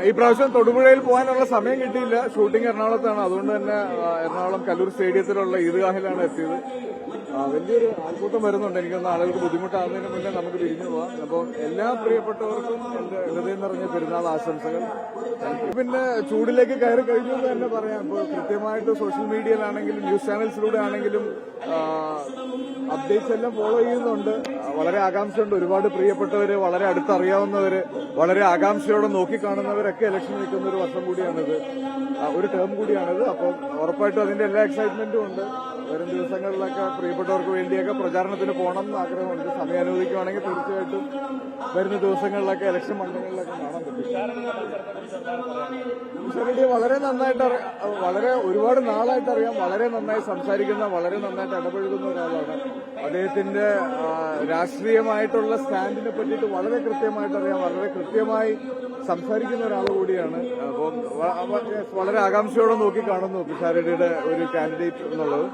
ഈ പ്രാവശ്യം തൊടുപുഴയിൽ പോകാനുള്ള സമയം കിട്ടിയില്ല. ഷൂട്ടിംഗ് എറണാകുളത്താണ്. അതുകൊണ്ട് തന്നെ എറണാകുളം കല്ലൂർ സ്റ്റേഡിയത്തിലുള്ള ഈദ്ഗാഹിലാണ് എത്തിയത്. വലിയൊരു ആൾക്കൂട്ടം വരുന്നുണ്ട്. എനിക്കൊന്ന് ആളുകൾക്ക് ബുദ്ധിമുട്ടാകുന്നതിന് മുന്നേ നമുക്ക് തിരിഞ്ഞു പോവാം. അപ്പോൾ എല്ലാ പ്രിയപ്പെട്ടവർക്കും എന്റെ ഹൃദയം നിറഞ്ഞ പെരുന്നാൾ ആശംസകൾ. പിന്നെ ചൂടിലേക്ക് കയറി കഴിഞ്ഞു എന്ന് തന്നെ പറയാം. ഇപ്പോൾ കൃത്യമായിട്ട് സോഷ്യൽ മീഡിയയിലാണെങ്കിലും ന്യൂസ് ചാനൽസിലൂടെ ആണെങ്കിലും അപ്ഡേറ്റ്സ് എല്ലാം ഫോളോ ചെയ്യുന്നുണ്ട്. വളരെ ആകാംക്ഷയുണ്ട്. ഒരുപാട് പ്രിയപ്പെട്ടവര്, വളരെ അടുത്തറിയാവുന്നവര്, വളരെ ആകാംക്ഷയോടെ നോക്കിക്കാണുന്നവരൊക്കെ ഇലക്ഷൻ നിൽക്കുന്ന ഒരു വർഷം കൂടിയാണിത്, ഒരു ടേം കൂടിയാണിത്. അപ്പം ഉറപ്പായിട്ടും അതിന്റെ എല്ലാ എക്സൈറ്റ്മെന്റും ഉണ്ട്. വരും ദിവസങ്ങളിലൊക്കെ പ്രിയപ്പെട്ടവർക്ക് വേണ്ടിയൊക്കെ പ്രചാരണത്തിന് പോകണം എന്ന് ആഗ്രഹമുണ്ട്. സമയം അനുവദിക്കുകയാണെങ്കിൽ തീർച്ചയായിട്ടും വരുന്ന ദിവസങ്ങളിലൊക്കെ ഇലക്ഷൻ മണ്ഡലങ്ങളിലൊക്കെ കാണാൻ പറ്റും. ഉഷാരടിയെ വളരെ നന്നായിട്ട് വളരെ ഒരുപാട് നാളായിട്ട് അറിയാം. വളരെ നന്നായി സംസാരിക്കുന്ന, വളരെ നന്നായിട്ട് ഇടപഴകുന്ന ഒരാളാണ്. അദ്ദേഹത്തിന്റെ രാഷ്ട്രീയമായിട്ടുള്ള സ്റ്റാൻഡിനെ പറ്റിയിട്ട് വളരെ കൃത്യമായിട്ട് അറിയാം. വളരെ കൃത്യമായി സംസാരിക്കുന്ന ഒരാൾ കൂടിയാണ്. അപ്പം വളരെ ആകാംക്ഷയോടെ നോക്കി കാണുന്നു പിഷാരടിയുടെ ഒരു കാൻഡിഡേറ്റ് എന്നുള്ളത്.